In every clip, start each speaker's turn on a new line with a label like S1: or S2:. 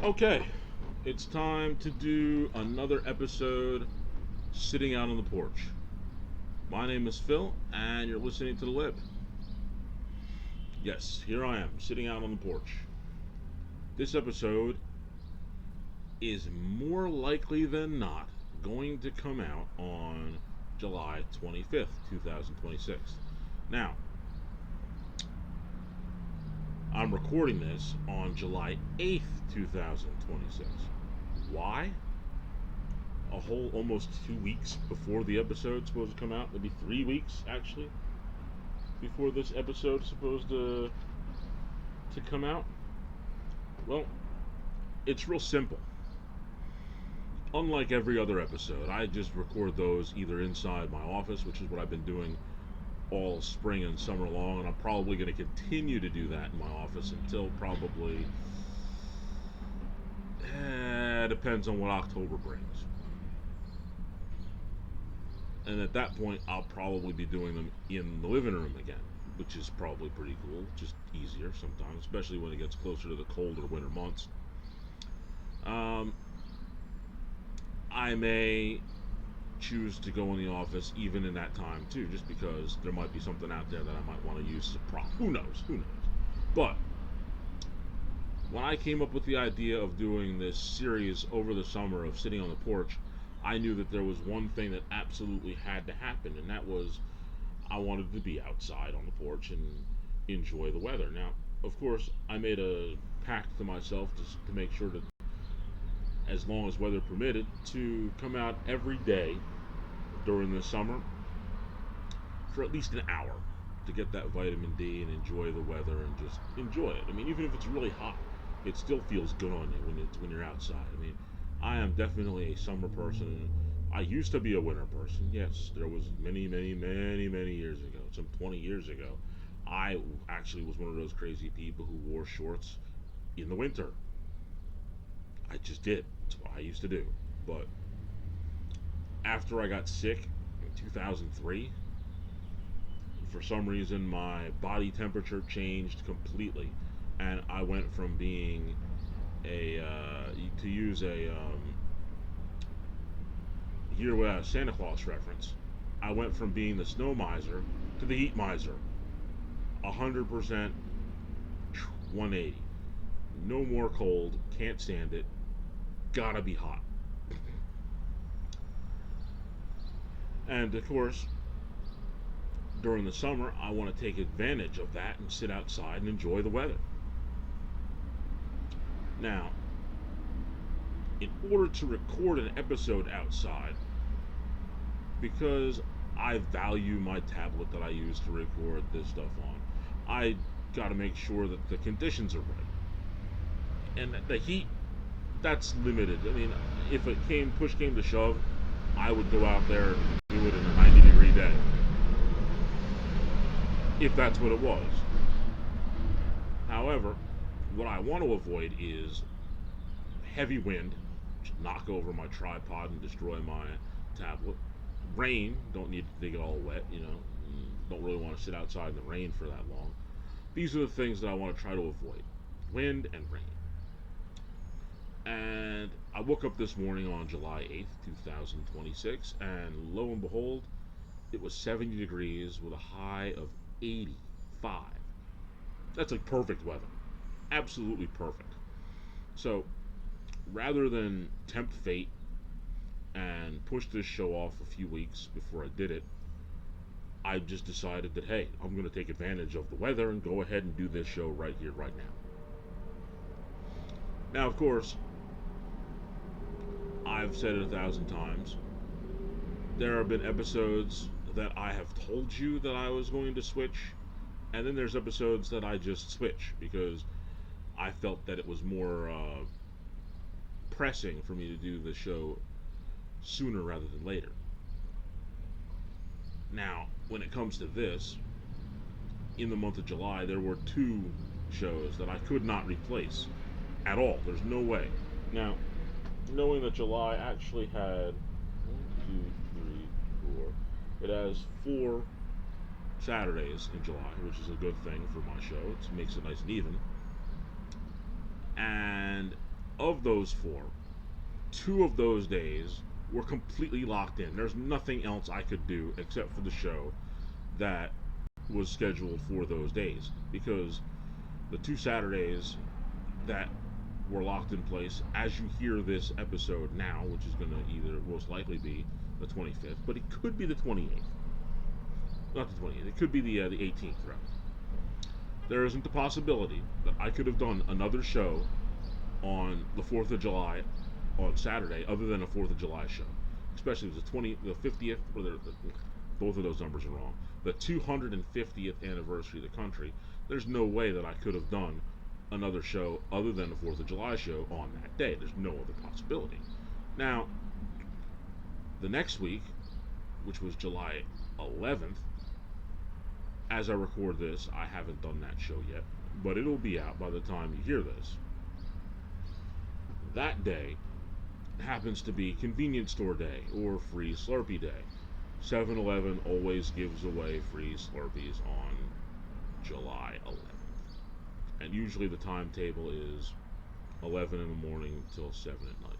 S1: Okay, it's time to do another episode sitting out on the porch. My name is Phil, and you're listening to The Lib. Yes, here I am, sitting out on the porch. This episode is more likely than not going to come out on July 25th, 2026. Now, I'm recording this on July 8th, 2026. Why? A whole almost 2 weeks before the episode's supposed to come out, maybe 3 weeks actually, before this episode's supposed to come out. Well, it's real simple. Unlike every other episode, I just record those either inside my office, which is what I've been doing all spring and summer long, and I'm probably going to continue to do that in my office until probably depends on what October brings. And at that point, I'll probably be doing them in the living room again, which is probably pretty cool. Just easier sometimes, especially when it gets closer to the colder winter months. I may choose to go in the office even in that time too, just because there might be something out there that I might want to use as a prop. Who knows? Who knows? But when I came up with the idea of doing this series over the summer of sitting on the porch, I knew that there was one thing that absolutely had to happen, and that was I wanted to be outside on the porch and enjoy the weather. Now, of course, I made a pact to myself to make sure that, as long as weather permitted, to come out every day during the summer for at least an hour to get that vitamin D and enjoy the weather and just enjoy it. I mean, even if it's really hot, it still feels good on you when you're outside. I mean, I am definitely a summer person. I used to be a winter person. Yes, there was many years ago, some 20 years ago, I actually was one of those crazy people who wore shorts in the winter. I just did. That's what I used to do. But after I got sick in 2003, for some reason my body temperature changed completely, and I went from being to use a here with a Santa Claus reference, I went from being the snow miser to the heat miser. 100% 180. No more cold, can't stand it, gotta be hot. And of course, during the summer, I want to take advantage of that and sit outside and enjoy the weather. Now, in order to record an episode outside, because I value my tablet that I use to record this stuff on, I got to make sure that the conditions are right. And the heat, that's limited. I mean, if push came to shove, I would go out there and do it in a 90-degree day, if that's what it was. However, what I want to avoid is heavy wind, knock over my tripod and destroy my tablet. Rain, don't need to get all wet, don't really want to sit outside in the rain for that long. These are the things that I want to try to avoid: wind and rain. And I woke up this morning on July 8th, 2026, and lo and behold, it was 70 degrees with a high of 85. That's like perfect weather. Absolutely perfect. So, rather than tempt fate and push this show off a few weeks before I did it, I just decided that, hey, I'm going to take advantage of the weather and go ahead and do this show right here, right now. Now, of course, I've said it 1,000 times. There have been episodes that I have told you that I was going to switch, and then there's episodes that I just switch because I felt that it was more pressing for me to do the show sooner rather than later. Now, when it comes to this, in the month of July, there were two shows that I could not replace at all. There's no way. Now, knowing that July actually had 1, 2, 3, 4, it has 4 Saturdays in July, which is a good thing for my show. It makes it nice and even. And Of those four, two of those days were completely locked in. There's nothing else I could do except for the show that was scheduled for those days, because the two Saturdays that were locked in place, as you hear this episode now, which is going to either most likely be the 25th, but it could be the 28th. Not the 28th. It could be the 18th, rather. There isn't the possibility that I could have done another show on the 4th of July on Saturday other than a 4th of July show. Especially if the 50th, or both of those numbers are wrong. The 250th anniversary of the country. There's no way that I could have done another show other than the 4th of July show on that day. There's no other possibility. Now, the next week, which was July 11th, as I record this, I haven't done that show yet, but it'll be out by the time you hear this. That day happens to be Convenience Store Day or Free Slurpee Day. 7-Eleven always gives away free Slurpees on July 11th. And usually the timetable is 11 in the morning until 7 at night.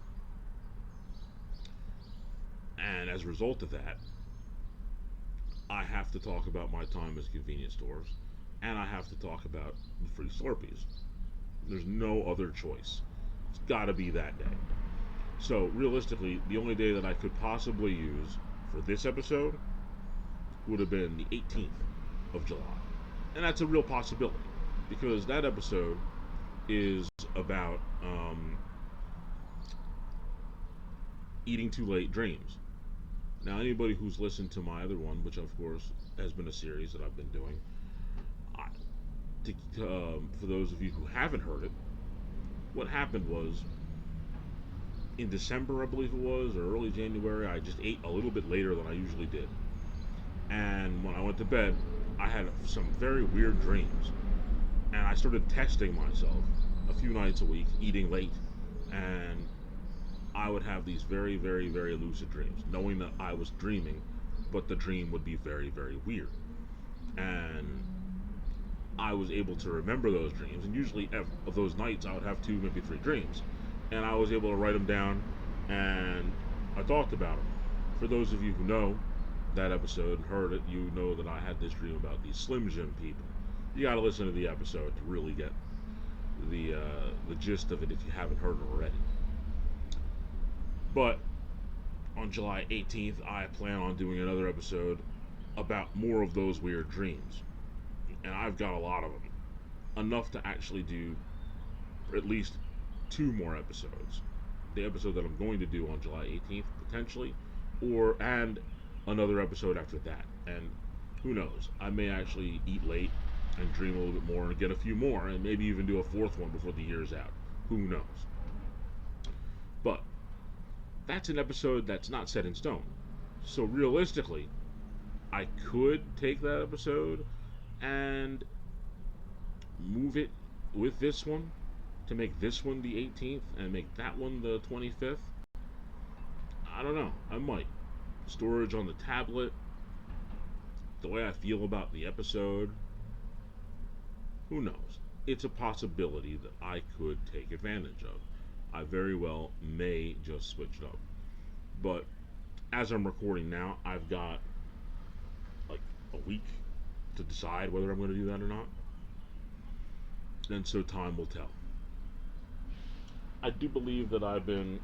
S1: And as a result of that, I have to talk about my time as convenience stores, and I have to talk about the free Slurpees. There's no other choice. It's got to be that day. So realistically, the only day that I could possibly use for this episode would have been the 18th of July. And that's a real possibility, because that episode is about eating too late dreams. Now, anybody who's listened to my other one, which of course has been a series that I've been doing, for those of you who haven't heard it, what happened was in December, I believe it was, or early January, I just ate a little bit later than I usually did. And when I went to bed, I had some very weird dreams. And I started testing myself a few nights a week, eating late. And I would have these very, very, very lucid dreams, knowing that I was dreaming, but the dream would be very, very weird. And I was able to remember those dreams, and usually of those nights I would have 2, maybe 3 dreams. And I was able to write them down, and I talked about them. For those of you who know that episode and heard it, you know that I had this dream about these Slim Jim people. You gotta listen to the episode to really get the gist of it if you haven't heard it already. But on July 18th, I plan on doing another episode about more of those weird dreams. And I've got a lot of them. Enough to actually do at least 2 more episodes. The episode that I'm going to do on July 18th, potentially, and another episode after that. And who knows? I may actually eat late and dream a little bit more and get a few more, and maybe even do a 4th one before the year's out. Who knows? But that's an episode that's not set in stone. So realistically, I could take that episode and move it with this one to make this one the 18th and make that one the 25th. I don't know. I might. Storage on the tablet, the way I feel about the episode, who knows? It's a possibility that I could take advantage of. I very well may just switch it up. But as I'm recording now, I've got like a week to decide whether I'm going to do that or not. And so time will tell. I do believe that I've been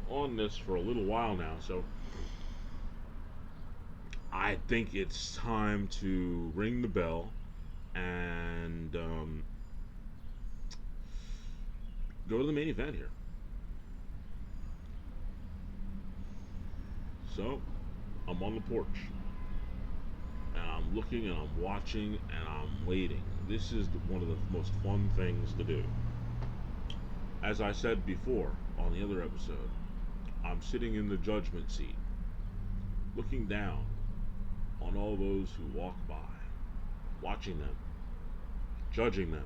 S1: on this for a little while now, so I think it's time to ring the bell and go to the main event here. So, I'm on the porch, and I'm looking and I'm watching and I'm waiting. This is one of the most fun things to do. As I said before on the other episode, I'm sitting in the judgment seat, looking down on all those who walk by, watching them, judging them.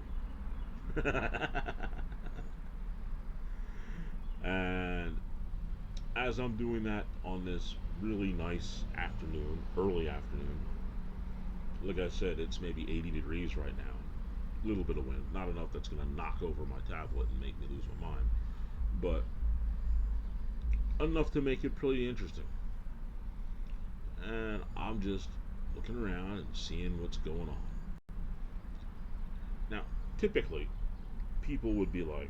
S1: And as I'm doing that on this really nice afternoon, early afternoon, like I said, it's maybe 80 degrees right now. A little bit of wind, not enough that's going to knock over my tablet and make me lose my mind, but enough to make it pretty interesting. And I'm just looking around and seeing what's going on. Now, typically, people would be like,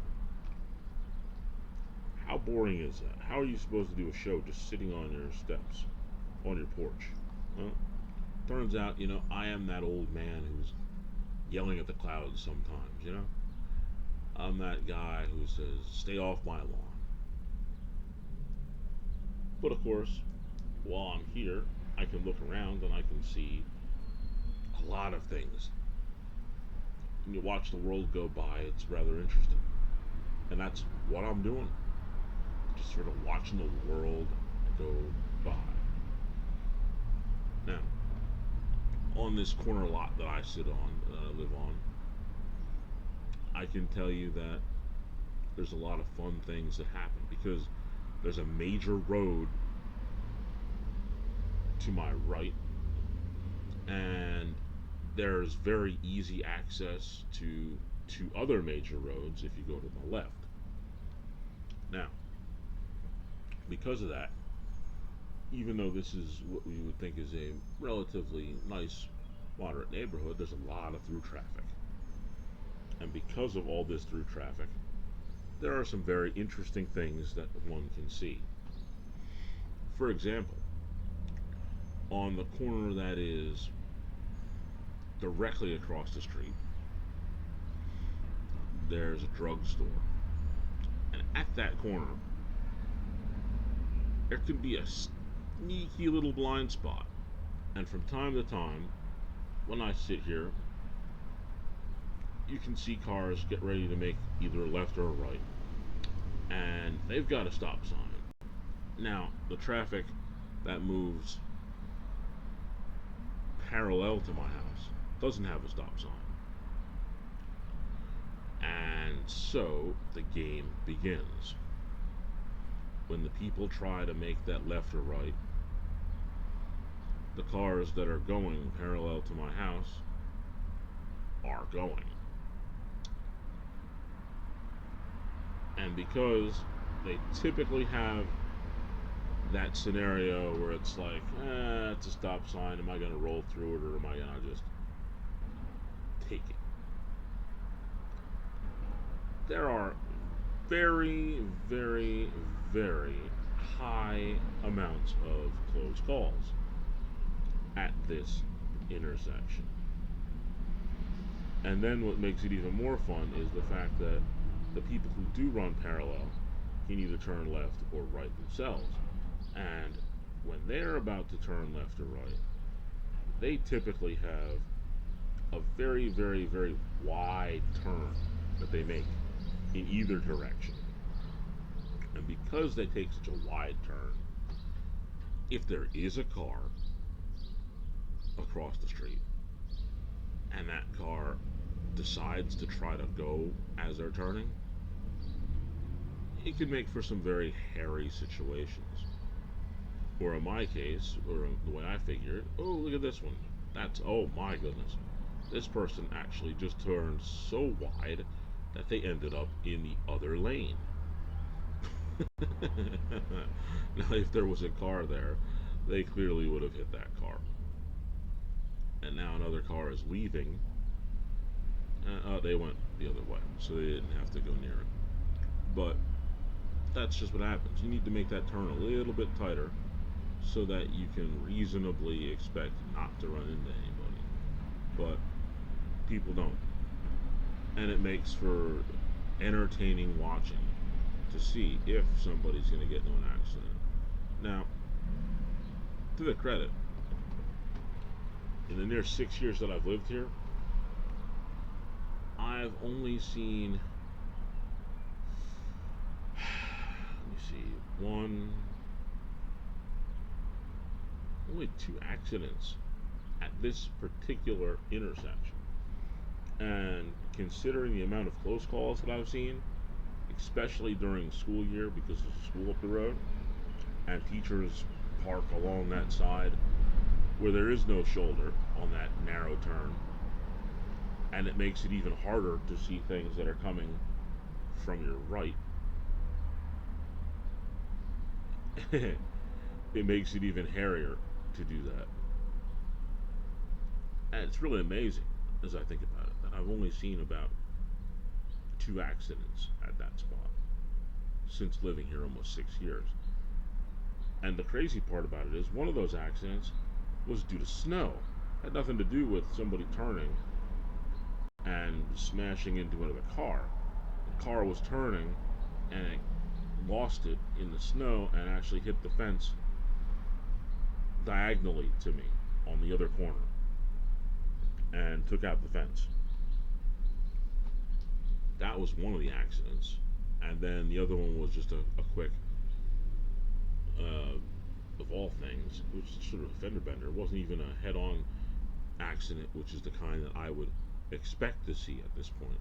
S1: how boring is that? How are you supposed to do a show just sitting on your steps, on your porch? Well, turns out, I am that old man who's yelling at the clouds sometimes. I'm that guy who says, stay off my lawn. But of course, while I'm here, I can look around and I can see a lot of things. When you watch the world go by, it's rather interesting. And that's what I'm doing. Just sort of watching the world go by. Now, on this corner lot that I sit on, that I live on, I can tell you that there's a lot of fun things that happen because there's a major road to my right, and there's very easy access to two other major roads if you go to the left. Now, because of that, even though this is what we would think is a relatively nice, moderate neighborhood, there's a lot of through traffic. And because of all this through traffic, there are some very interesting things that one can see. For example, on the corner that is directly across the street, there's a drugstore. And at that corner, there could be a sneaky little blind spot. And from time to time, when I sit here, you can see cars get ready to make either a left or a right. And they've got a stop sign. Now, the traffic that moves parallel to my house doesn't have a stop sign. And so the game begins. When the people try to make that left or right, the cars that are going parallel to my house are going. And because they typically have that scenario where it's like, it's a stop sign, am I going to roll through it or am I going to just take it? There are very, very, very high amounts of close calls at this intersection. And then what makes it even more fun is the fact that the people who do run parallel can either turn left or right themselves. And when they're about to turn left or right, they typically have a very, very, very wide turn that they make in either direction. And because they take such a wide turn, if there is a car across the street and that car decides to try to go as they're turning, it could make for some very hairy situations. Or in my case, or the way I figure it, oh, look at this one. Oh my goodness. This person actually just turned so wide that they ended up in the other lane. Now, if there was a car there, they clearly would have hit that car. And now another car is leaving. They went the other way, so they didn't have to go near it. But that's just what happens. You need to make that turn a little bit tighter so that you can reasonably expect not to run into anybody. But people don't. And it makes for entertaining watching to see if somebody's going to get into an accident. Now, to their credit, in the near 6 years that I've lived here, I've only seen, only two accidents at this particular intersection. And considering the amount of close calls that I've seen, especially during school year because there's a school up the road, and teachers park along that side where there is no shoulder on that narrow turn, and it makes it even harder to see things that are coming from your right. It makes it even hairier to do that. And it's really amazing as I think about it that I've only seen about two accidents at that spot since living here almost 6 years. And the crazy part about it is one of those accidents was due to snow. It had nothing to do with somebody turning and smashing into another car. The car was turning and it lost it in the snow and actually hit the fence diagonally to me on the other corner and took out the fence. That was one of the accidents. And then the other one was just a quick, uh, of all things, it was sort of a fender bender. It wasn't even a head on accident, which is the kind that I would expect to see at this point.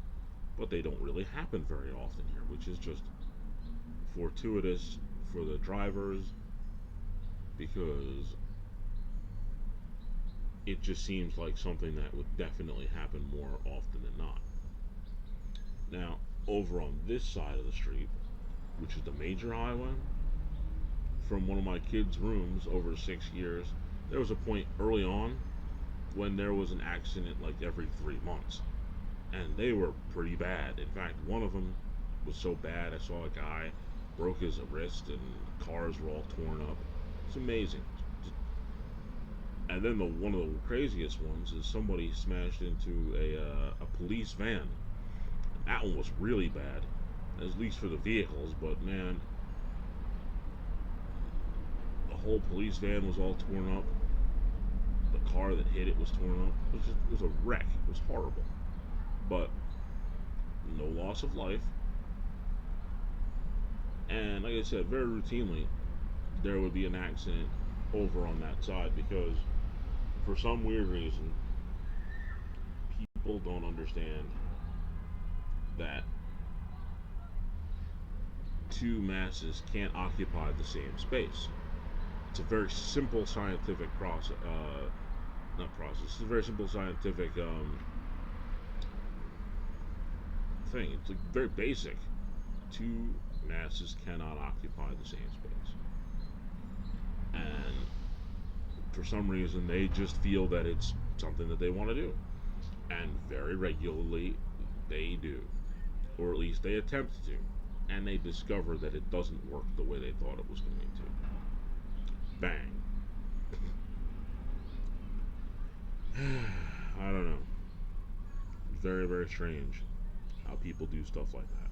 S1: But they don't really happen very often here, which is just fortuitous for the drivers because it just seems like something that would definitely happen more often than not. Now, over on this side of the street, which is the major highway, from one of my kids' rooms over 6 years, there was a point early on when there was an accident like every 3 months. And they were pretty bad. In fact, one of them was so bad, I saw a guy broke his wrist and cars were all torn up. It's amazing. And then one of the craziest ones is somebody smashed into a police van. That one was really bad, at least for the vehicles. But man, the whole police van was all torn up. The car that hit it was torn up. It was a wreck. It was horrible. But no loss of life. And like I said, very routinely, there would be an accident over on that side because for some weird reason, people don't understand that two masses can't occupy the same space. It's a very simple scientific process. Not process. It's a very simple scientific thing. It's like very basic. Two masses cannot occupy the same space, and for some reason they just feel that it's something that they want to do, and very regularly they do, or at least they attempt to, and they discover that it doesn't work the way they thought it was going to. Bang. I don't know. Very, very strange how people do stuff like that.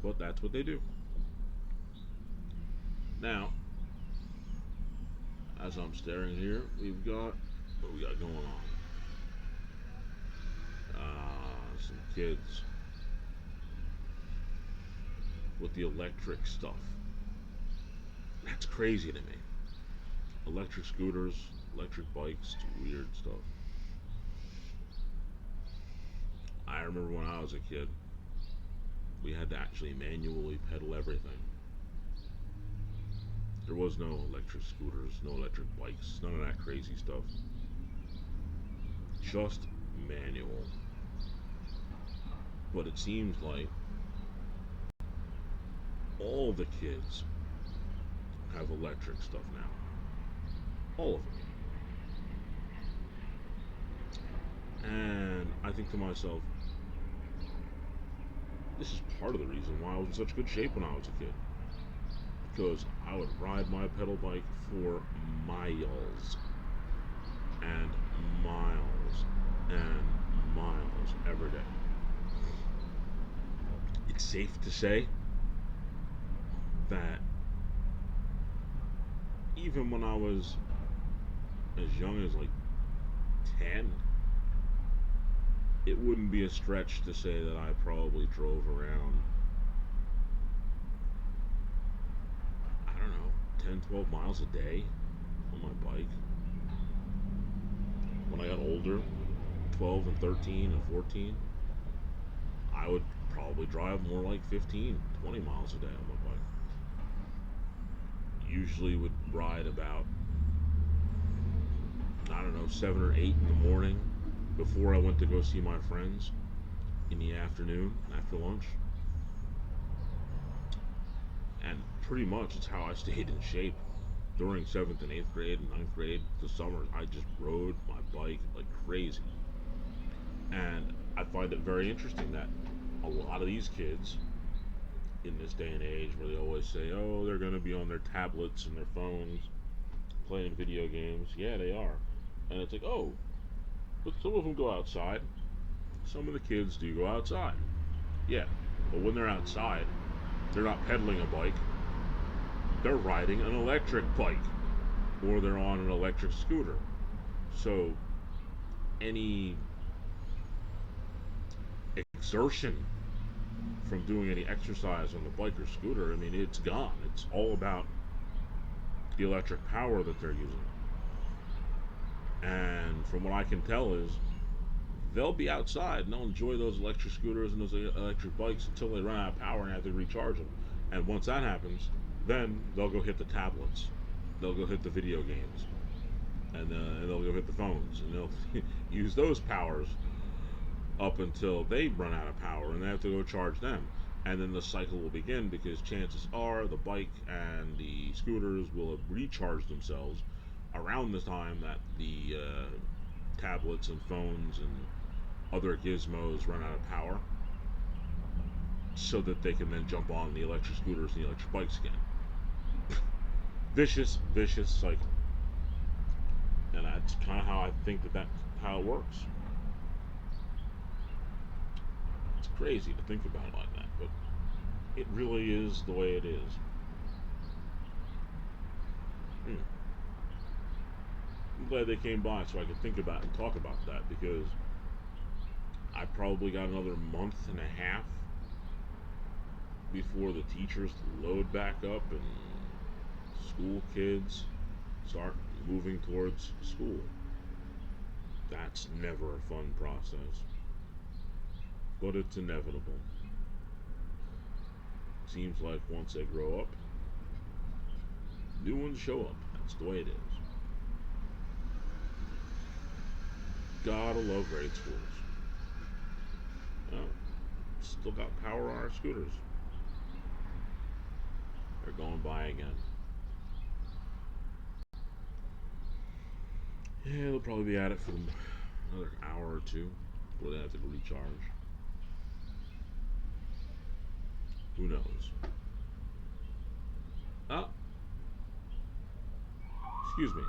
S1: But that's what they do. Now, as I'm staring here, we've got what we got going on. Some kids with the electric stuff. That's crazy to me. Electric scooters, electric bikes, weird stuff. I remember when I was a kid, we had to actually manually pedal everything. There was no electric scooters, no electric bikes, none of that crazy stuff. Just manual. But it seems like all the kids have electric stuff now. All of them. And I think to myself, this is part of the reason why I was in such good shape when I was a kid. Because I would ride my pedal bike for miles and miles and miles every day. It's safe to say that even when I was as young as like 10, it wouldn't be a stretch to say that I probably drove around, I don't know, 10, 12 miles a day on my bike. When I got older, 12 and 13 and 14, I would probably drive more like 15, 20 miles a day on my bike. Usually would ride about, I don't know, 7 or 8 in the morning before I went to go see my friends in the afternoon after lunch. And pretty much it's how I stayed in shape during seventh and eighth grade and ninth grade. The summers, I just rode my bike like crazy. And I find it very interesting that a lot of these kids in this day and age where they always say, oh, they're going to be on their tablets and their phones playing video games. Yeah, they are. And it's like, oh, but some of them go outside. Some of the kids do go outside. Yeah, but when they're outside, they're not pedaling a bike, they're riding an electric bike or they're on an electric scooter. So any exertion from doing any exercise on the bike or scooter, I mean, it's gone. It's all about the electric power that they're using. And from what I can tell is they'll be outside and they'll enjoy those electric scooters and those electric bikes until they run out of power and have to recharge them. And once that happens, then they'll go hit the tablets, they'll go hit the video games, and they'll go hit the phones, and they'll use those powers up until they run out of power and they have to go charge them. And then the cycle will begin because chances are the bike and the scooters will have recharged themselves around the time that the tablets and phones and other gizmos run out of power so that they can then jump on the electric scooters and the electric bikes again. Vicious cycle. And that's kind of how I think that's how it works. It's crazy to think about it like that, but it really is the way it is. Hmm. I'm glad they came by so I could think about and talk about that because I probably got another month and a half before the teachers load back up and school kids start moving towards school. That's never a fun process, but it's inevitable. Seems like once they grow up, new ones show up. That's the way it is. Gotta love grade schools. Oh, still got power on our scooters. They're going by again. Yeah, they'll probably be at it for another hour or two before they have to recharge. Who knows? Ah, excuse me.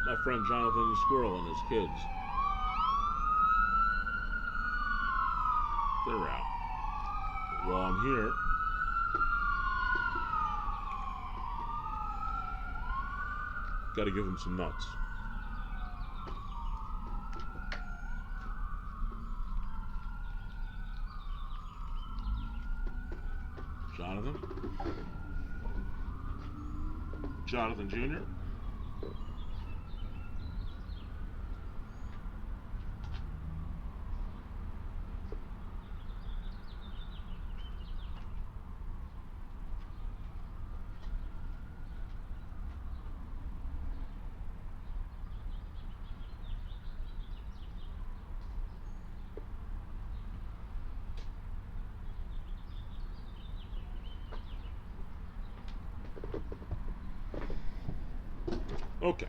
S1: My friend Jonathan the Squirrel and his kids. They're out. While I'm here, gotta give them some nuts. Jonathan? Jonathan Jr.? Okay.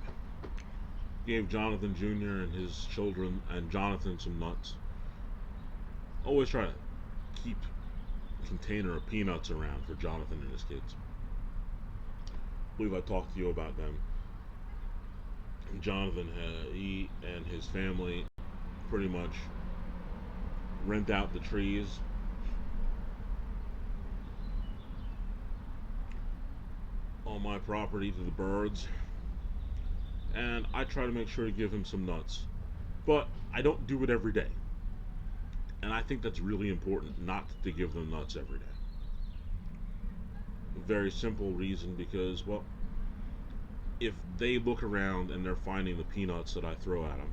S1: Gave Jonathan Jr. and his children and Jonathan some nuts. Always try to keep a container of peanuts around for Jonathan and his kids. I believe I talked to you about them. Jonathan, he and his family pretty much rent out the trees on my property to the birds, and I try to make sure to give him some nuts. But I don't do it every day. And I think that's really important not to give them nuts every day. A very simple reason because, well, if they look around and they're finding the peanuts that I throw at them,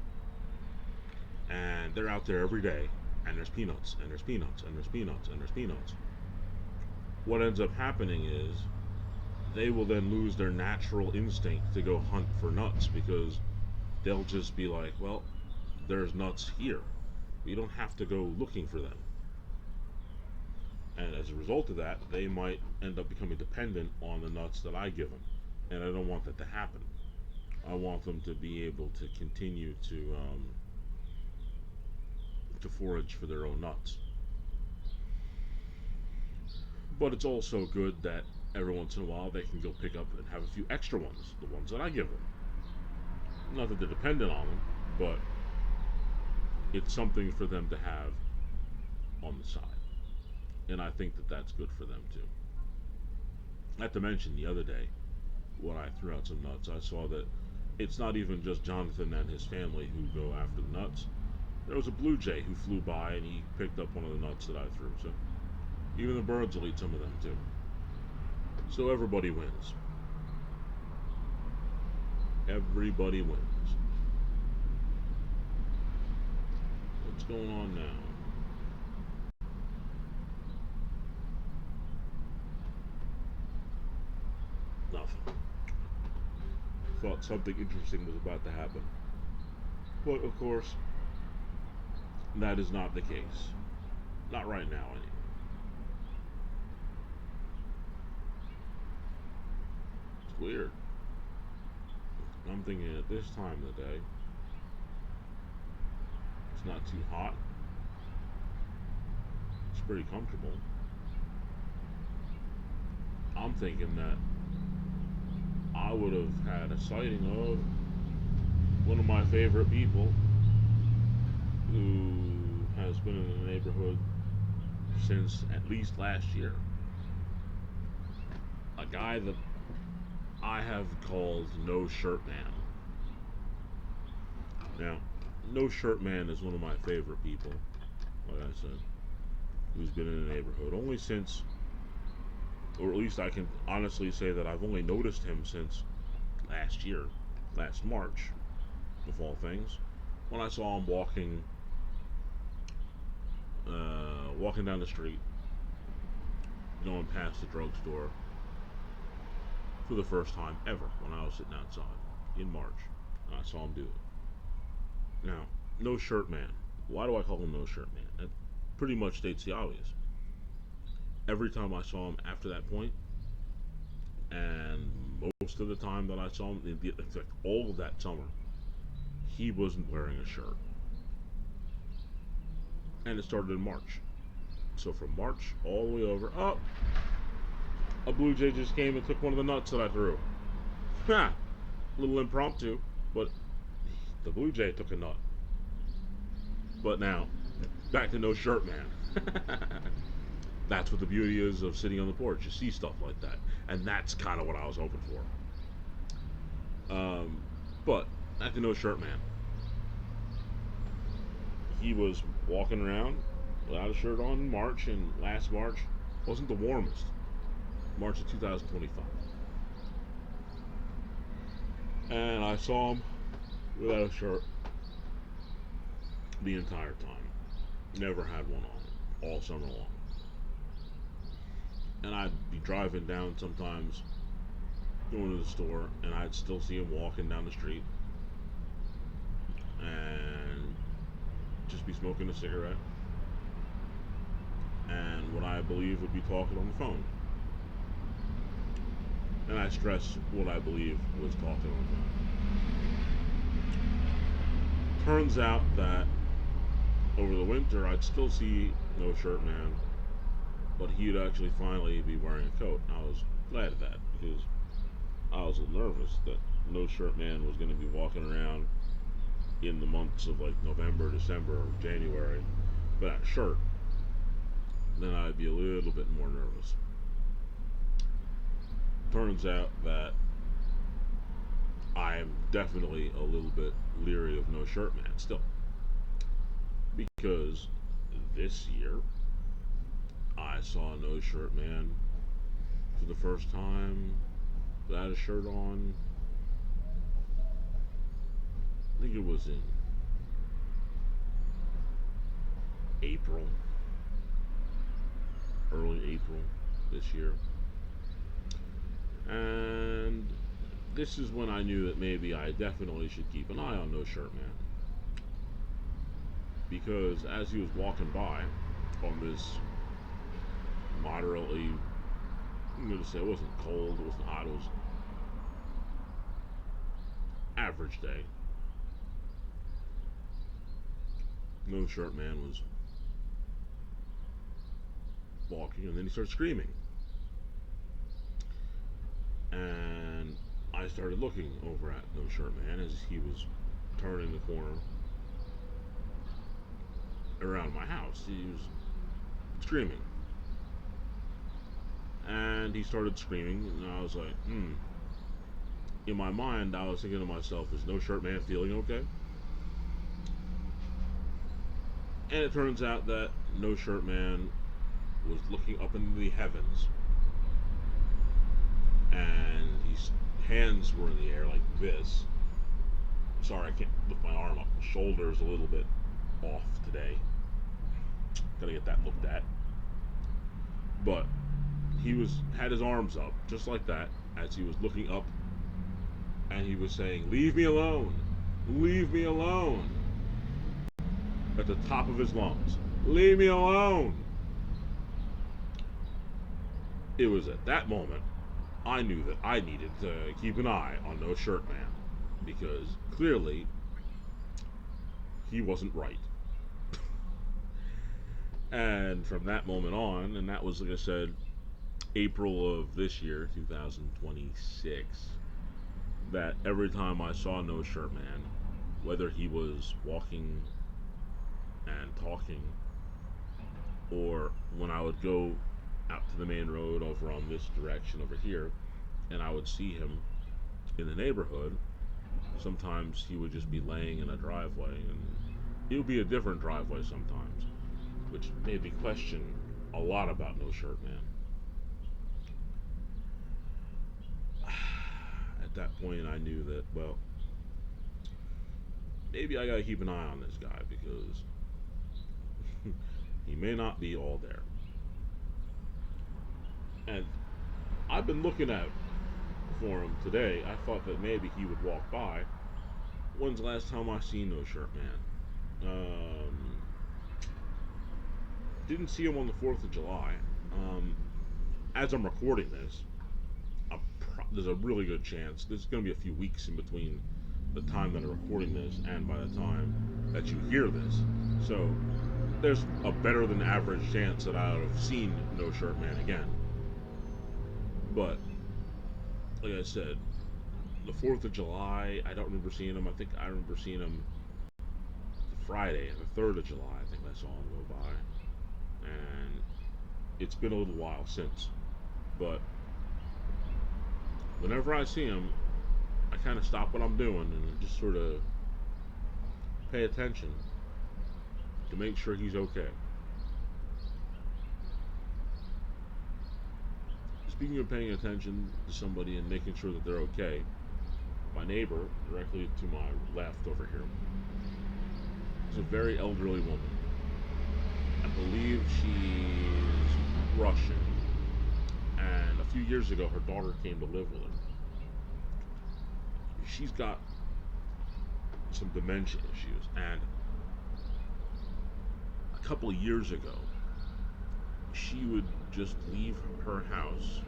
S1: and they're out there every day, and there's peanuts, and there's peanuts, and there's peanuts, and there's peanuts, what ends up happening is they will then lose their natural instinct to go hunt for nuts because they'll just be like, well, There's nuts here. We don't have to go looking for them. And as a result of that, they might end up becoming dependent on the nuts that I give them. And I don't want that to happen. I want them to be able to continue to forage for their own nuts. But it's also good that every once in a while they can go pick up and have a few extra ones, the ones that I give them. Not that they're dependent on them, but it's something for them to have on the side. And I think that that's good for them too. Not to mention the other day when I threw out some nuts, I saw that it's not even just Jonathan and his family who go after the nuts. There was a blue jay who flew by and he picked up one of the nuts that I threw. So even the birds will eat some of them too. So everybody wins. Everybody wins. What's going on now? Nothing. Thought something interesting was about to happen. But of course, that is not the case. Not right now, anyway. It's weird. I'm thinking at this time of the day, it's not too hot. It's pretty comfortable. I'm thinking that I would have had a sighting of one of my favorite people who has been in the neighborhood since at least last year. A guy that I have called No Shirt Man. Now, No Shirt Man is one of my favorite people, like I said, who's been in the neighborhood only since, or at least I can honestly say that I've only noticed him since last year, last March, of all things, when I saw him walking down the street, going past the drugstore for the first time ever when I was sitting outside in March. And I saw him do it. Now, No Shirt Man. Why do I call him No Shirt Man? That pretty much states the obvious. Every time I saw him after that point, and most of the time that I saw him, in fact, all of that summer, he wasn't wearing a shirt. And it started in March. So from March all the way over, a blue jay just came and took one of the nuts that I threw. Ha! A little impromptu, but the blue jay took a nut. But now, back to No Shirt Man. That's what the beauty is of sitting on the porch. You see stuff like that. And that's kind of what I was hoping for. But, back to No Shirt Man. He was walking around without a shirt on in March, and last March wasn't the warmest. March of 2025. And I saw him without a shirt the entire time. Never had one on all summer long. And I'd be driving down sometimes, going to the store, and I'd still see him walking down the street and just be smoking a cigarette and what I believe would be talking on the phone. And I stress what I believe was talking on the phone. Turns out that over the winter I'd still see No Shirt Man, but he'd actually finally be wearing a coat. And I was glad of that because I was a little nervous that No Shirt Man was going to be walking around in the months of like November, December, or January without a shirt. Then I'd be a little bit more nervous. Turns out that I am definitely a little bit leery of No Shirt Man still. Because this year I saw No Shirt Man for the first time without a shirt on. I think it was in April, early April this year. And this is when I knew that maybe I definitely should keep an eye on No Shirt Man. because as he was walking by on this moderately, I'm going to say it wasn't cold, it wasn't hot, it was average day. No Shirt Man was walking, and then he started screaming. And I started looking over at No Shirt Man as he was turning the corner around my house. He was screaming. And he started screaming, and I was like, In my mind, I was thinking to myself, is No Shirt Man feeling okay? And it turns out that No Shirt Man was looking up into the heavens, and his hands were in the air like this. Sorry, I can't lift my arm up. My shoulder's a little bit off today. Gotta get that looked at. But he had his arms up just like that as he was looking up, and he was saying, "Leave me alone, leave me alone," at the top of his lungs. Leave me alone. It was at that moment I knew that I needed to keep an eye on No Shirt Man, because clearly he wasn't right. And from that moment on, and that was, like I said, April of this year, 2026, that every time I saw No Shirt Man, whether he was walking and talking, or when I would go out to the main road over on this direction over here, and I would see him in the neighborhood, sometimes he would just be laying in a driveway, and it would be a different driveway sometimes, which made me question a lot about No Shirt Man. At that point, I knew that, well, maybe I gotta keep an eye on this guy because he may not be all there. And I've been looking out for him today. I thought that maybe he would walk by. When's the last time I seen No Shirt Man? Didn't see him on the 4th of July. As I'm recording this, there's a really good chance there's going to be a few weeks in between the time that I'm recording this and by the time that you hear this. So there's a better than average chance that I would have seen No Shirt Man again. But like I said, the 4th of July, I don't remember seeing him. I think I remember seeing him Friday, the 3rd of July. I think I saw him go by. And it's been a little while since. But whenever I see him, I kind of stop what I'm doing and just sort of pay attention to make sure he's okay. Speaking of paying attention to somebody and making sure that they're okay, my neighbor, directly to my left over here, is a very elderly woman. I believe she's Russian. And a few years ago, her daughter came to live with her. She's got some dementia issues, and a couple of years ago, she would just leave her house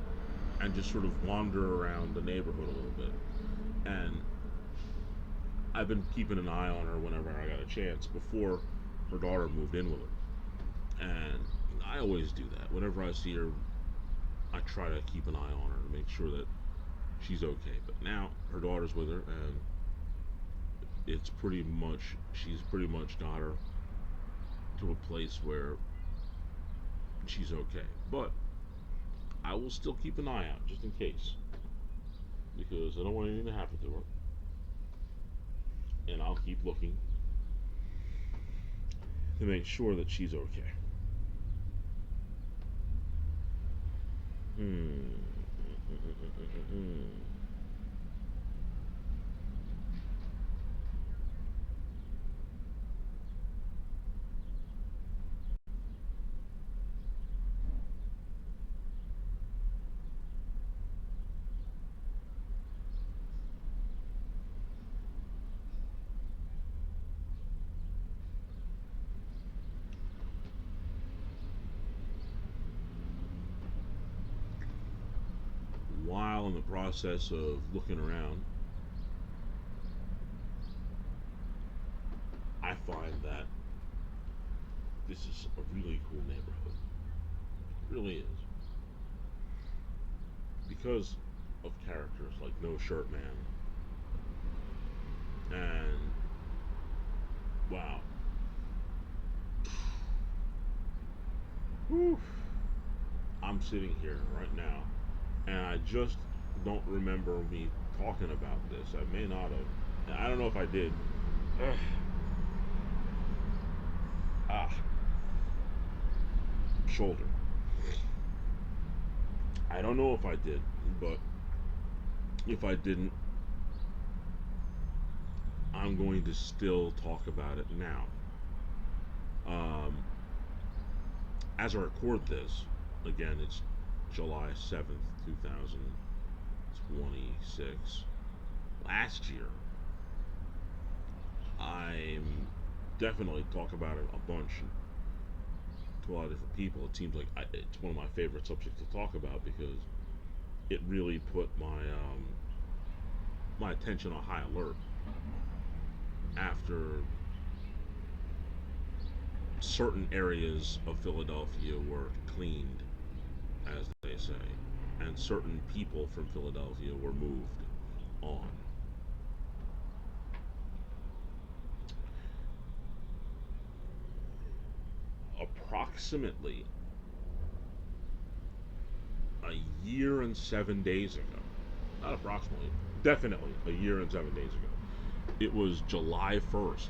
S1: and just sort of wander around the neighborhood a little bit. And I've been keeping an eye on her whenever I got a chance before her daughter moved in with her. And I always do that. Whenever I see her, I try to keep an eye on her to make sure that she's okay. But now her daughter's with her, and she's pretty much got her to a place where she's okay. But I will still keep an eye out just in case, because I don't want anything to happen to her. And I'll keep looking to make sure that she's okay. Hmm. while in the process of looking around, I find that this is a really cool neighborhood. It really is. Because of characters like No Shirt Man and wow. Whew, I'm sitting here right now and I just don't remember me talking about this. I may not have. I don't know if I did. Ugh. Ah, shoulder. I don't know if I did, but if I didn't, I'm going to still talk about it now. Um, as I record this, again, it's July 7th, 2026. Last year, I'm definitely talk about it a bunch to a lot of different people. It seems like it's one of my favorite subjects to talk about because it really put my attention on high alert after certain areas of Philadelphia were cleaned, as they say, and certain people from Philadelphia were moved on. Approximately a year and 7 days ago, not approximately, definitely a year and 7 days ago, it was July 1st,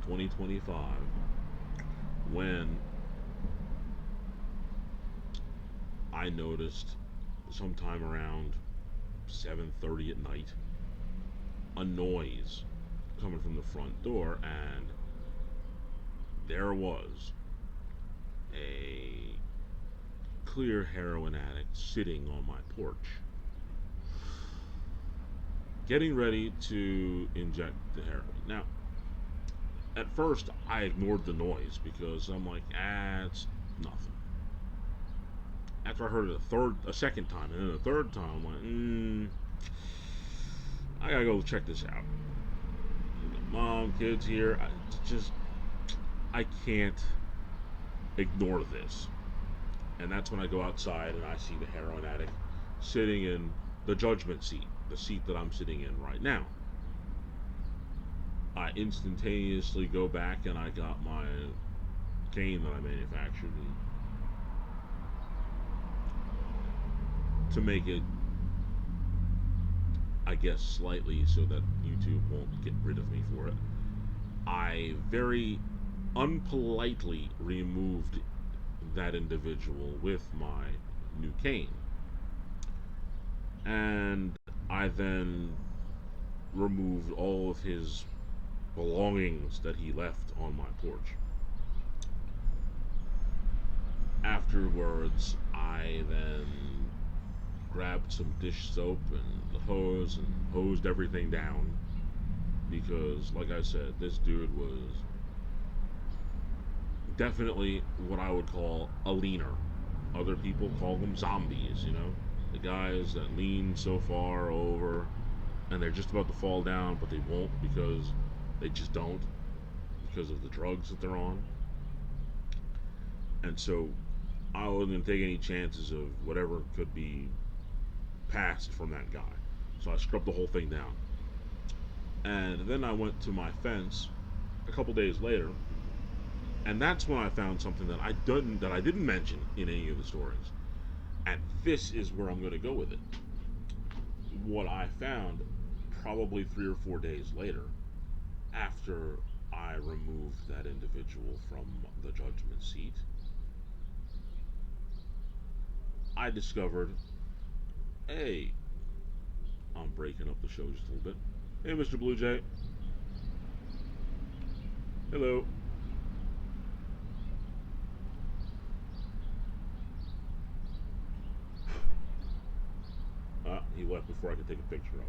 S1: 2025, when I noticed sometime around 7:30 at night a noise coming from the front door, and there was a clear heroin addict sitting on my porch, getting ready to inject the heroin. Now, at first, I ignored the noise because I'm like, it's nothing. After I heard it a second time, and then a third time, I'm like, I gotta go check this out. Mom, kids here, I can't ignore this. And that's when I go outside and I see the heroin addict sitting in the judgment seat, the seat that I'm sitting in right now. I instantaneously go back and I got my cane that I manufactured and to make it, I guess, slightly so that YouTube won't get rid of me for it. I very unpolitely removed that individual with my new cane. And I then removed all of his belongings that he left on my porch. Afterwards, I then grabbed some dish soap and the hose and hosed everything down because, like I said, this dude was definitely what I would call a leaner. Other people call them zombies, you know? The guys that lean so far over and they're just about to fall down, but they won't because they just don't because of the drugs that they're on. And so I wasn't going to take any chances of whatever could be passed from that guy. So I scrubbed the whole thing down. And then I went to my fence a couple days later, and that's when I found something that I didn't mention in any of the stories. And this is where I'm going to go with it. What I found probably 3 or 4 days later, after I removed that individual from the judgment seat, I discovered, hey, I'm breaking up the show just a little bit. Hey, Mr. Blue Jay. Hello. He left before I could take a picture of him.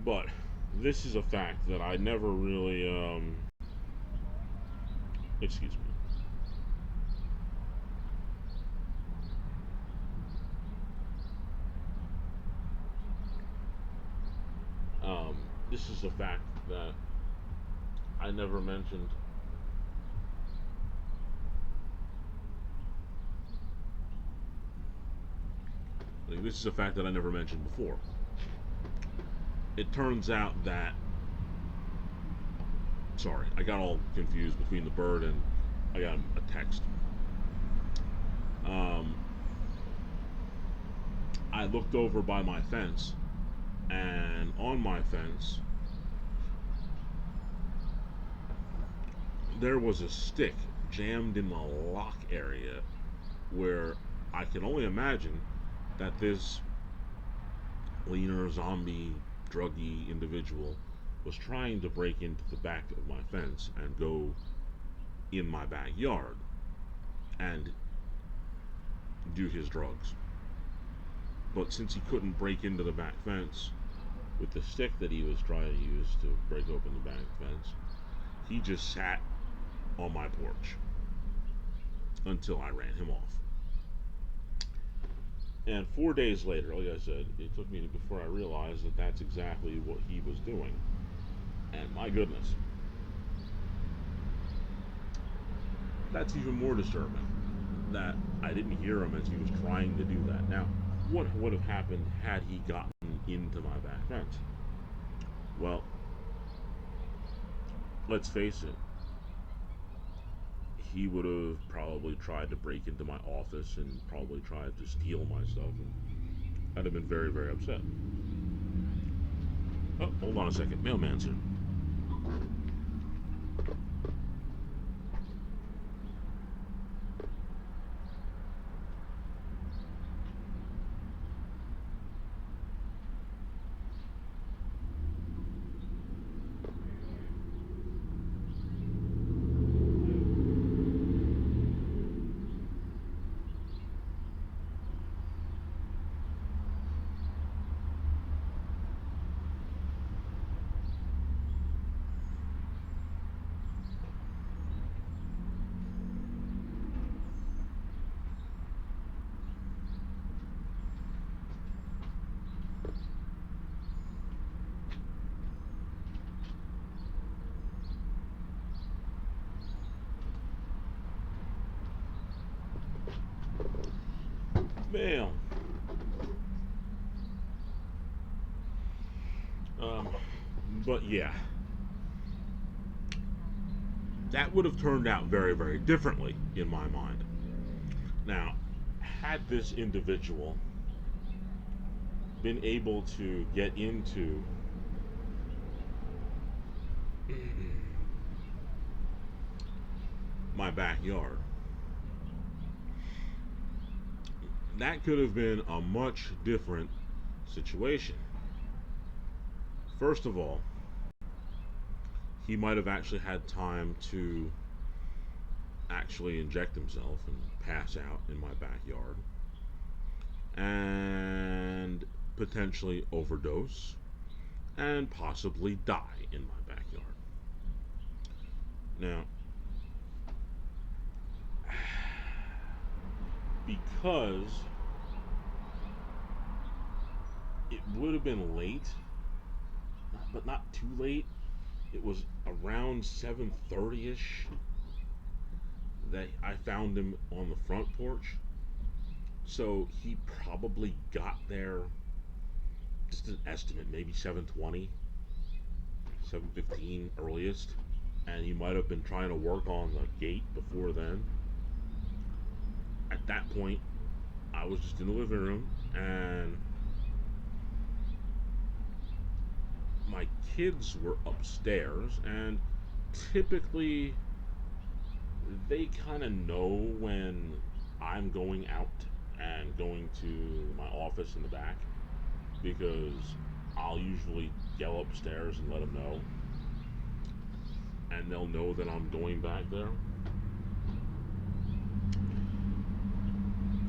S1: But this is a fact that I never really Excuse me. Um, this is a fact that I never mentioned. Like, this is a fact that I never mentioned before. It turns out that, sorry, I got all confused between the bird and I got a text. Um, I looked over by my fence, and on my fence there was a stick jammed in the lock area where I can only imagine that this leaner zombie druggy individual was trying to break into the back of my fence and go in my backyard and do his drugs. But since he couldn't break into the back fence with the stick that he was trying to use to break open the back fence, he just sat on my porch until I ran him off. And 4 days later, like I said, it took me before I realized that that's exactly what he was doing. And my goodness, that's even more disturbing that I didn't hear him as he was trying to do that. Now, what would have happened had he gotten into my back fence? Well, let's face it, he would have probably tried to break into my office and probably tried to steal my stuff, and I'd have been very, very upset. Oh, hold on a second. Mailman's here. Mail. Um, but yeah, that would have turned out very, very differently in my mind. Now, had this individual been able to get into my backyard, that could have been a much different situation. First of all, he might have actually had time to actually inject himself and pass out in my backyard and potentially overdose and possibly die in my backyard. Now, because it would have been late, but not too late, it was around 7:30ish that I found him on the front porch. So he probably got there, just an estimate, maybe 7:20, 7:15 earliest, and he might have been trying to work on the gate before then. At that point, I was just in the living room, and my kids were upstairs, and typically they kind of know when I'm going out and going to my office in the back, because I'll usually yell upstairs and let them know, and they'll know that I'm going back there.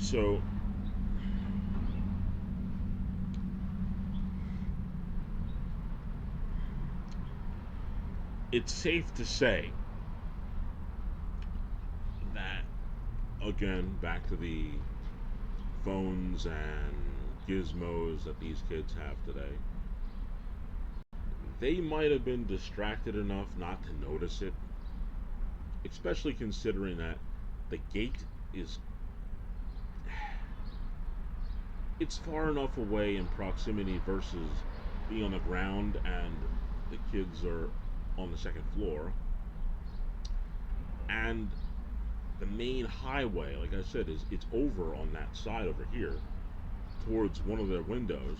S1: So it's safe to say again, back to the phones and gizmos that these kids have today. They might have been distracted enough not to notice it, especially considering that the gate is it's far enough away in proximity versus being on the ground and the kids are on the second floor. And the main highway, like I said, is it's over on that side over here towards one of their windows.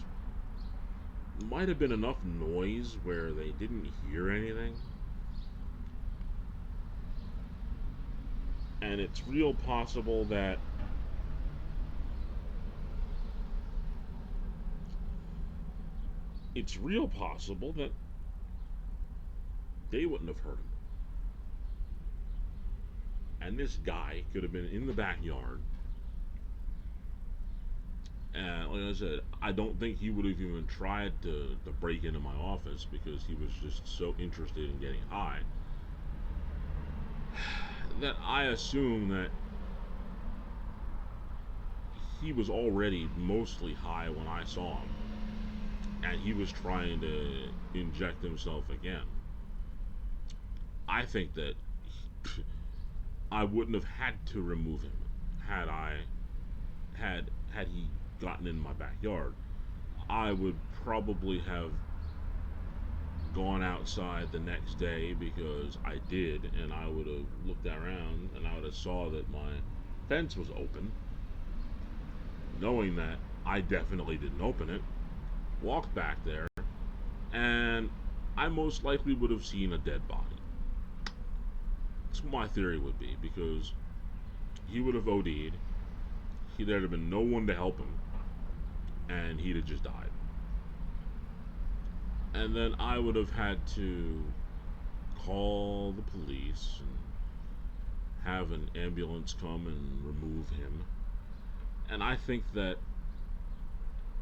S1: Might have been enough noise where they didn't hear anything. And it's real possible that they wouldn't have heard him. And this guy could have been in the backyard. And like I said, I don't think he would have even tried to break into my office because he was just so interested in getting high that I assume that he was already mostly high when I saw him. And he was trying to inject himself again. I think that I wouldn't have had to remove him had I had he gotten in my backyard. I would probably have gone outside the next day because I did, and I would have looked around and I would have saw that my fence was open, knowing that I definitely didn't open it. Walked back there, and I most likely would have seen a dead body. That's what my theory would be, because he would have OD'd. There'd have been no one to help him, and he'd have just died. And then I would have had to call the police and have an ambulance come and remove him. And I think that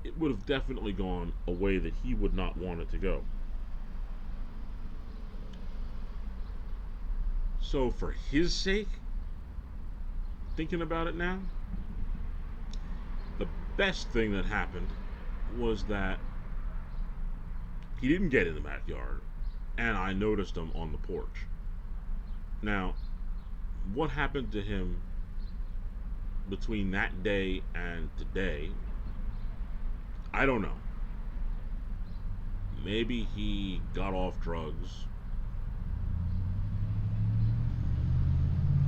S1: it would have definitely gone a way that he would not want it to go. So, for his sake, thinking about it now, the best thing that happened was that he didn't get in the backyard, and I noticed him on the porch. Now, what happened to him between that day and today, I don't know. Maybe he got off drugs.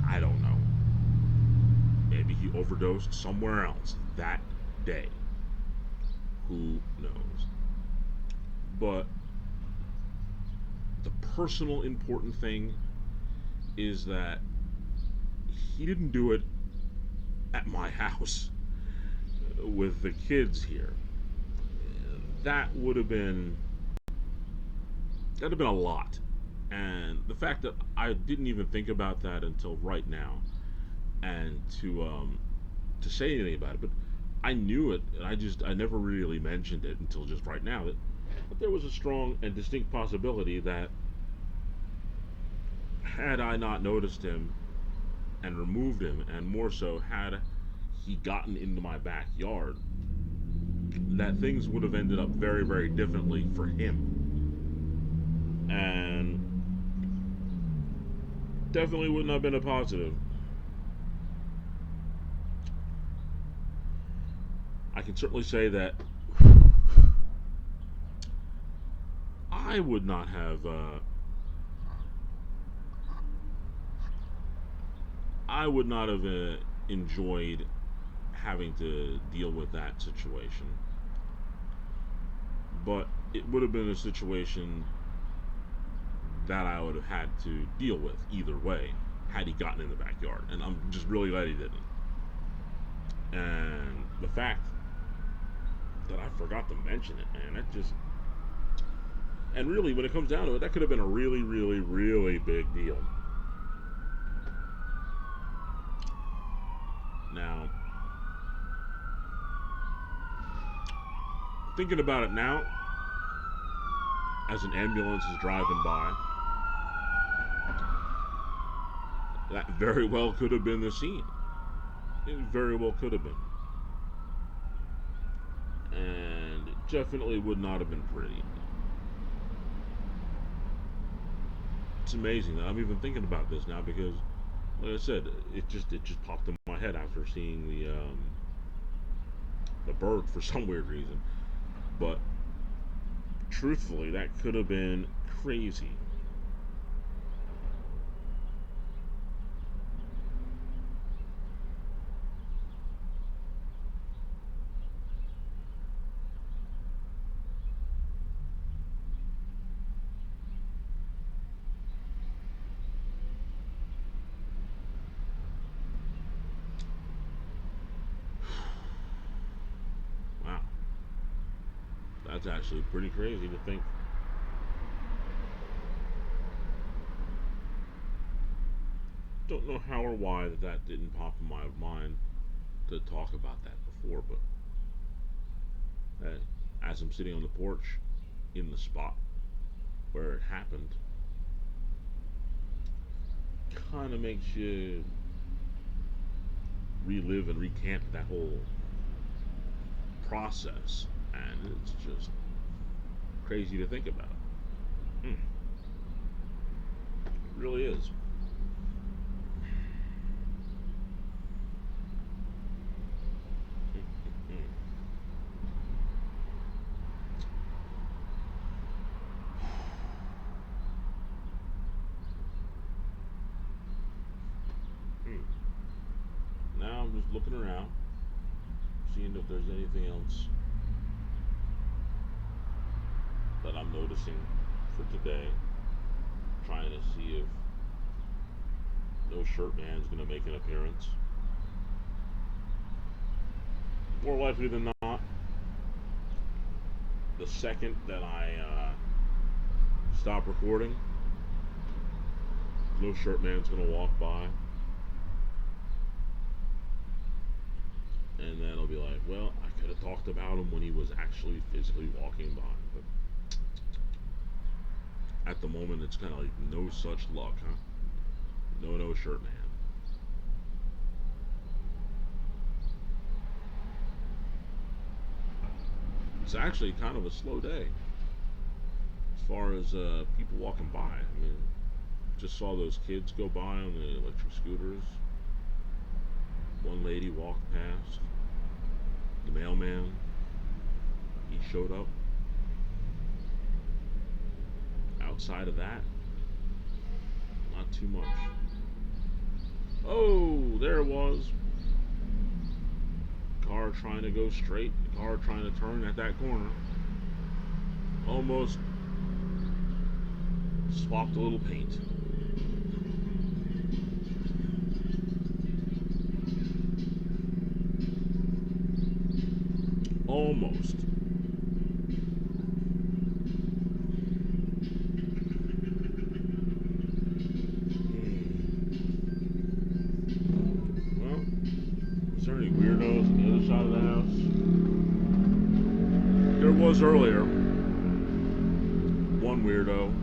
S1: I don't know. Maybe he overdosed somewhere else that day. Who knows? But the personal important thing is that he didn't do it at my house with the kids here. That would have been a lot. And the fact that I didn't even think about that until right now, and to say anything about it, but I knew it, and I never really mentioned it until just right now that there was a strong and distinct possibility that had I not noticed him and removed him, and more so had he gotten into my backyard, that things would have ended up very, very differently for him. And definitely wouldn't have been a positive. I can certainly say that I would not have. I would not have enjoyed having to deal with that situation. But it would have been a situation that I would have had to deal with either way had he gotten in the backyard. And I'm just really glad he didn't. And the fact that I forgot to mention it, man, that just. And really, when it comes down to it, that could have been a really, really, really big deal. Now, thinking about it now, as an ambulance is driving by, that very well could have been the scene. It very well could have been. And it definitely would not have been pretty. It's amazing that I'm even thinking about this now because, like I said, it just popped in my head after seeing the bird for some weird reason. But truthfully, that could have been crazy. Wow, that's actually pretty crazy to think. Don't know how or why that didn't pop in my mind to talk about that before, but as I'm sitting on the porch in the spot where it happened, kind of makes you relive and recant that whole process, and it's just crazy to think about. Mm, it really is. Mm, mm, mm, mm. Now I'm just looking around, seeing if there's anything else that I'm noticing for today. Trying to see if No Shirt Man's going to make an appearance. More likely than not, the second that I stop recording, No Shirt Man's going to walk by, and then I'll be like, well, I could have talked about him when he was actually physically walking by. But at the moment, it's kind of like no such luck, huh? No Shirt Man. It's actually kind of a slow day as far as people walking by. I mean, just saw those kids go by on the electric scooters. One lady walked past. The mailman, he showed up. Outside of that, not too much. Oh, there it was. Car trying to go straight. Car trying to turn at that corner. Almost swapped a little paint. Almost. Well, is there any weirdos on the other side of the house? There was earlier. One weirdo.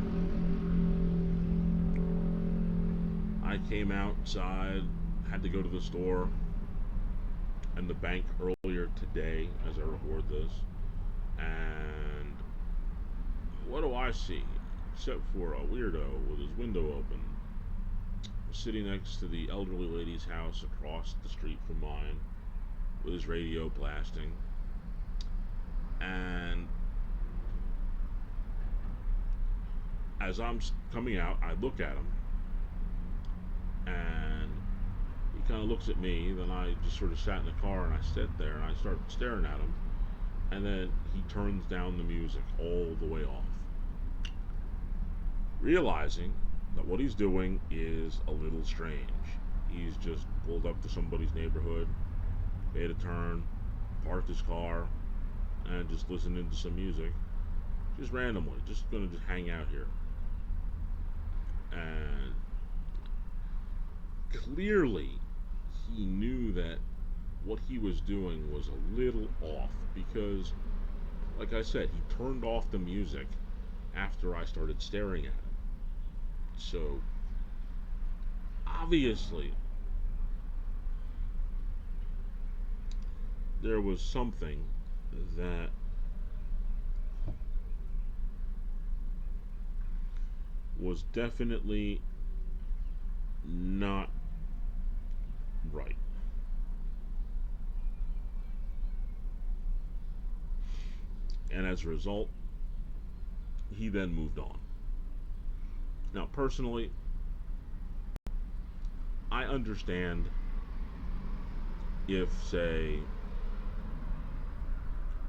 S1: I came outside, had to go to the store and the bank earlier today as I record this. And what do I see? Except for a weirdo with his window open, sitting next to the elderly lady's house across the street from mine with his radio blasting. And as I'm coming out, I look at him and he kind of looks at me. Then I just sort of sat in the car and I sit there and I start staring at him. And then he turns down the music all the way off, realizing that what he's doing is a little strange. He's just pulled up to somebody's neighborhood, made a turn, parked his car, and just listening to some music, just randomly, just gonna just hang out here. And clearly, he knew that what he was doing was a little off because, like I said, he turned off the music after I started staring at him. So, obviously, there was something that was definitely not right. And as a result, he then moved on. Now, personally, I understand if, say,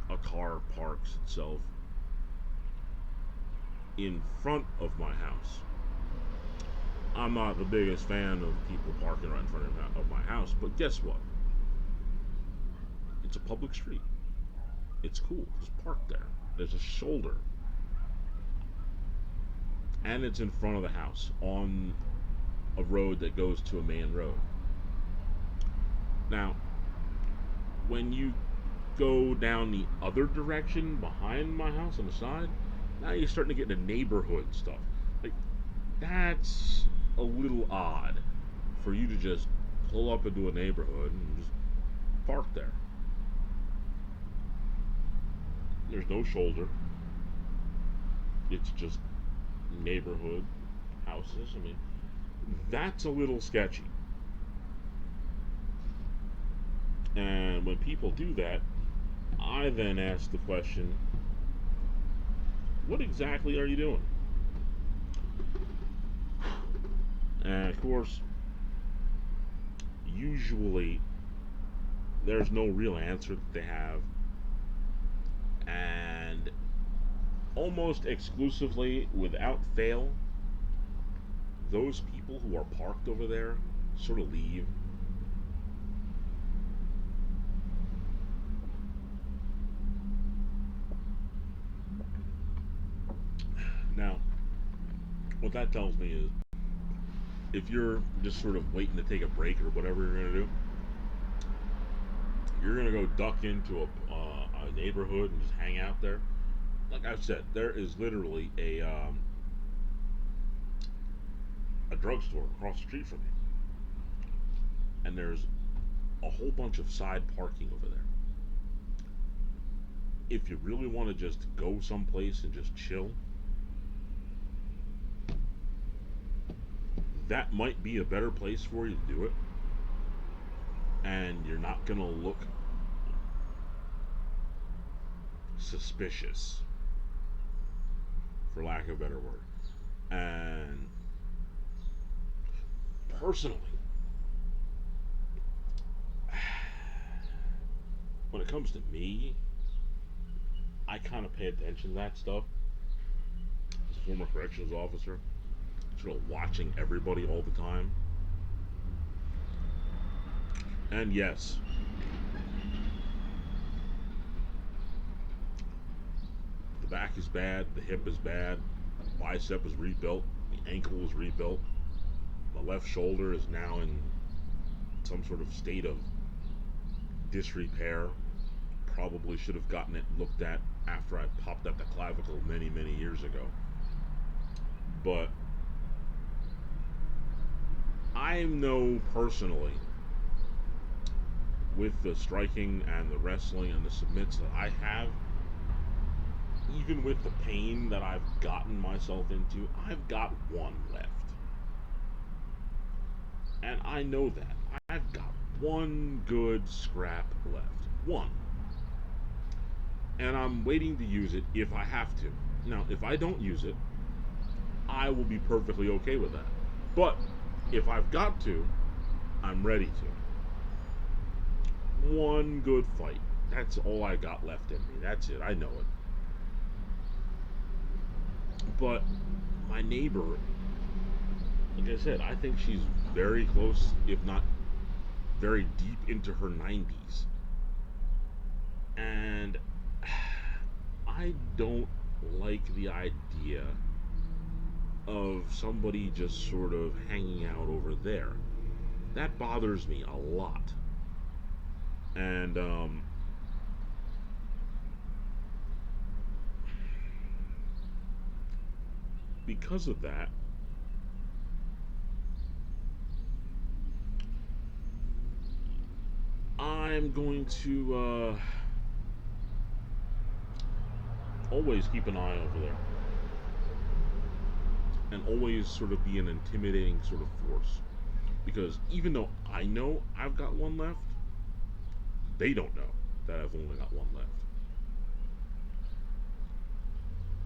S1: a car parks itself in front of my house. I'm not the biggest fan of people parking right in front of my house, but guess what? It's a public street. It's cool. Just park there. There's a shoulder, and it's in front of the house on a road that goes to a main road. Now, when you go down the other direction behind my house on the side, now you're starting to get into neighborhood stuff. Like, that's a little odd for you to just pull up into a neighborhood and just park there. There's no shoulder. It's just neighborhood houses. I mean, that's a little sketchy. And when people do that, I then ask the question, what exactly are you doing? And of course, usually there's no real answer that they have. And almost exclusively, without fail, those people who are parked over there sort of leave. Now, what that tells me is if you're just sort of waiting to take a break or whatever you're going to do, you're going to go duck into a neighborhood and just hang out there. Like I've said, there is literally a drugstore across the street from me, and there's a whole bunch of side parking over there. If you really want to just go someplace and just chill, that might be a better place for you to do it, and you're not gonna look suspicious, for lack of a better word. And personally, when it comes to me, I kind of pay attention to that stuff. As a former corrections officer, sort of watching everybody all the time. And yes, the back is bad, the hip is bad, the bicep is rebuilt, the ankle is rebuilt, the left shoulder is now in some sort of state of disrepair. Probably should have gotten it looked at after I popped out the clavicle many, many years ago. But I know personally, with the striking and the wrestling and the submits that I have, even with the pain that I've gotten myself into, I've got one left. And I know that. I've got one good scrap left. One. And I'm waiting to use it if I have to. Now, if I don't use it, I will be perfectly okay with that. But if I've got to, I'm ready to. One good fight. That's all I got left in me. That's it. I know it. But my neighbor, like I said, I think she's very close, if not very deep into her 90s. And I don't like the idea of somebody just sort of hanging out over there. That bothers me a lot. And because of that, I I'm going to always keep an eye over there and always sort of be an intimidating sort of force. Because even though I know I've got one left, they don't know that I've only got one left.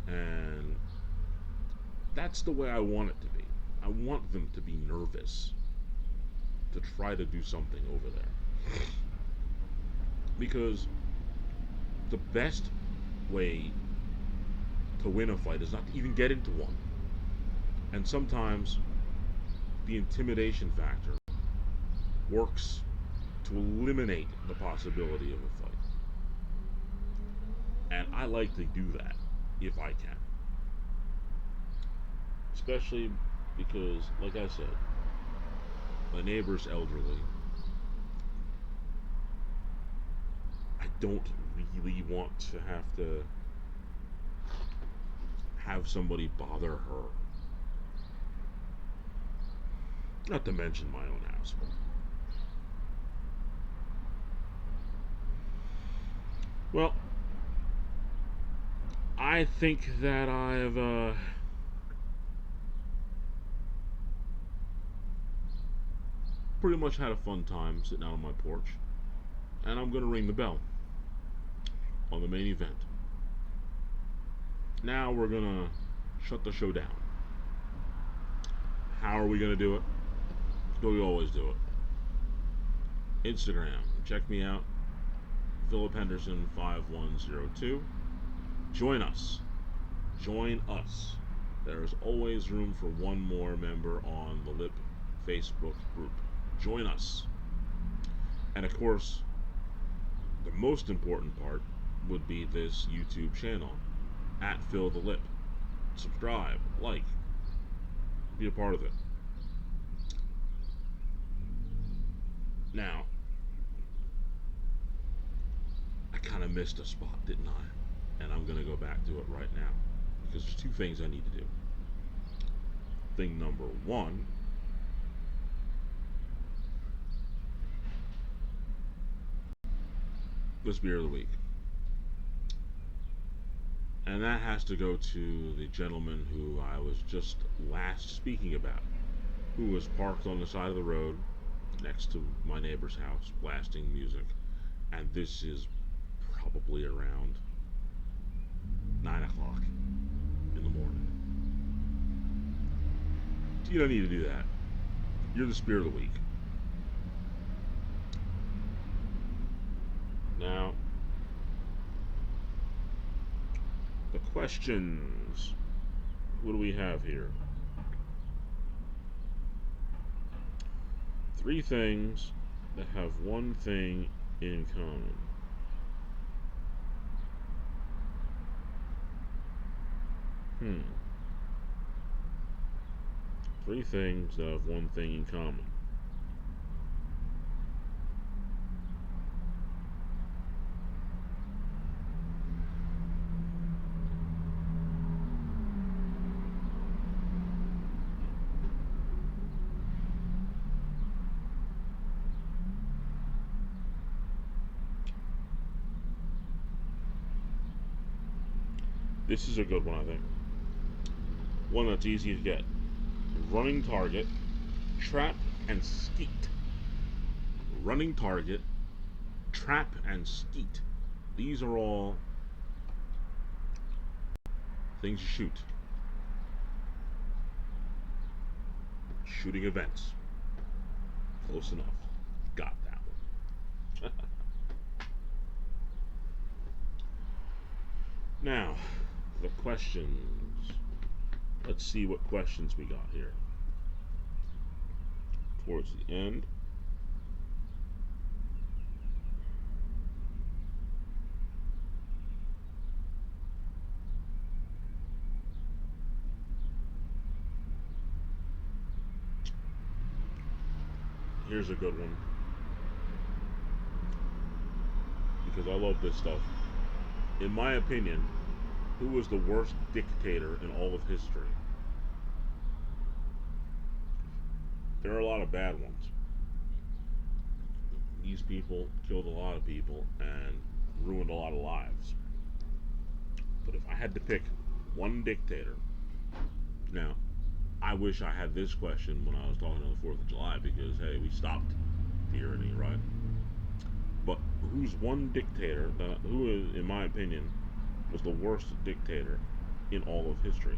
S1: And that's the way I want it to be. I want them to be nervous to try to do something over there. Because the best way to win a fight is not to even get into one. And sometimes the intimidation factor works to eliminate the possibility of a fight. And I like to do that if I can. Especially because, like I said, my neighbor's elderly. I don't really want to have somebody bother her. Not to mention my own household. Well, I think that I've pretty much had a fun time sitting out on my porch, and I'm going to ring the bell on the main event. Now we're going to shut the show down. How are we going to do it? The way we always do it. Instagram, check me out, Philip Henderson 5102. Join us. Join us. There is always room for one more member on the LIP Facebook group. Join us. And of course, the most important part would be this YouTube channel, at Phil the Lip. Subscribe, like, be a part of it. Now, I kind of missed a spot, didn't I? And I'm going to go back to it right now. Because there's two things I need to do. Thing number one, this beer of the week. And that has to go to the gentleman who I was just last speaking about, who was parked on the side of the road next to my neighbor's house, blasting music. And this is probably around 9 o'clock in the morning. You don't need to do that. You're the spirit of the week. Now, the questions. What do we have here? 3 things that have one thing in common. Hmm. 3 things that have one thing in common. This is a good one, I think. One that's easy to get. Running target, trap, and skeet. Running target, trap, and skeet. These are all things you shoot. Shooting events. Close enough. Got that one. Now, the questions. Let's see what questions we got here. Towards the end. Here's a good one. Because I love this stuff. In my opinion, who was the worst dictator in all of history? There are a lot of bad ones. these people killed a lot of people and ruined a lot of lives. But if I had to pick one dictator, now, I wish I had this question when I was talking on the 4th of July because, hey, we stopped tyranny, right? But who's one dictator, who, in my opinion, was the worst dictator in all of history?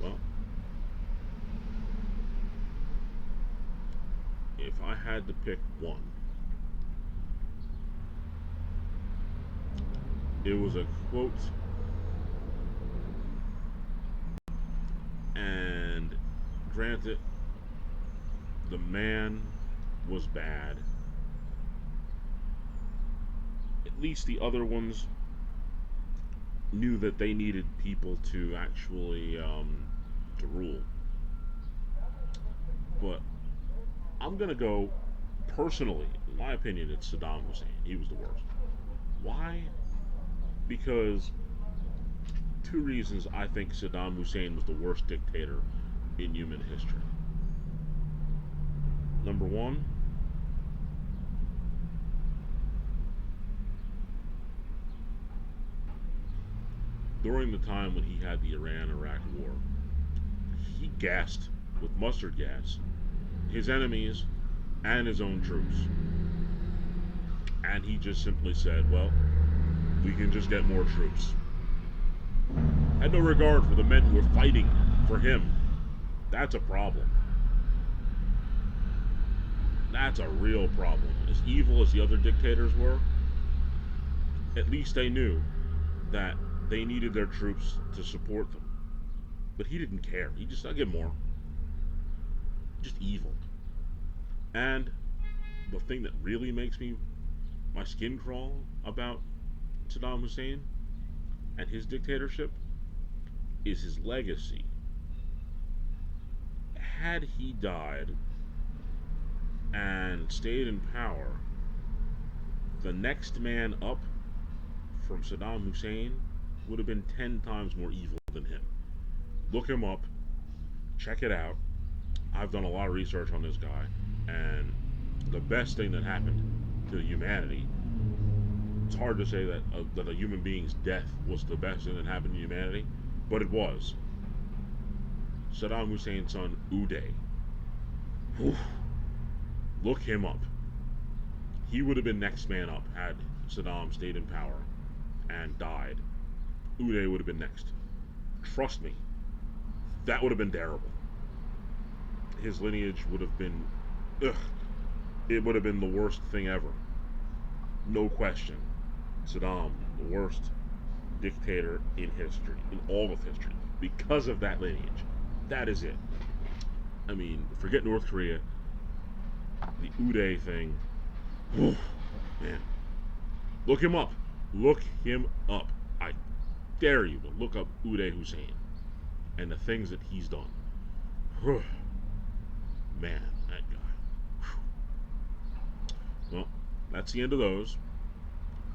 S1: Well, if I had to pick one, it was a quote, and granted, the man was bad. At least the other ones knew that they needed people to actually to rule. But I'm gonna go personally. In my opinion, it's Saddam Hussein. He was the worst. Why? Because two reasons I think Saddam Hussein was the worst dictator in human history. Number one, during the time when he had the Iran-Iraq war, he gassed with mustard gas his enemies and his own troops. And he just simply said, well, we can just get more troops. Had no regard for the men who were fighting for him. That's a problem. That's a real problem. As evil as the other dictators were, at least they knew that they needed their troops to support them. But he didn't care. He just, I'll get more. Just evil. And the thing that really makes my skin crawl about Saddam Hussein and his dictatorship is his legacy. Had he died and stayed in power, the next man up from Saddam Hussein would have been 10 times more evil than him. Look him up, check it out. I've done a lot of research on this guy, and the best thing that happened to humanity, it's hard to say that a human being's death was the best thing that happened to humanity, but it was. Saddam Hussein's son, Uday. Look him up. He would have been next man up had Saddam stayed in power and died. Uday would have been next. Trust me, that would have been terrible. His lineage would have been, it would have been the worst thing ever. No question. Saddam, the worst dictator in history, in all of history, because of that lineage. That is it. I mean, forget North Korea. The Uday thing. Man. Look him up. Look him up. I dare you to look up Uday Hussein and the things that he's done. Man, that guy. Well, that's the end of those.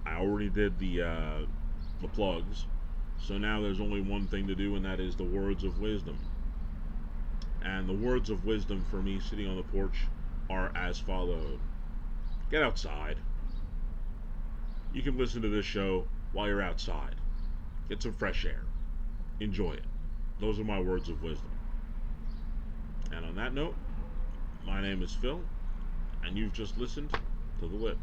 S1: I already did the plugs, so now there's only one thing to do, and that is the words of wisdom. And the words of wisdom for me sitting on the porch are as followed. Get outside. You can listen to this show while you're outside. Get some fresh air. Enjoy it. Those are my words of wisdom. And on that note, my name is Phil, and you've just listened to The Lip.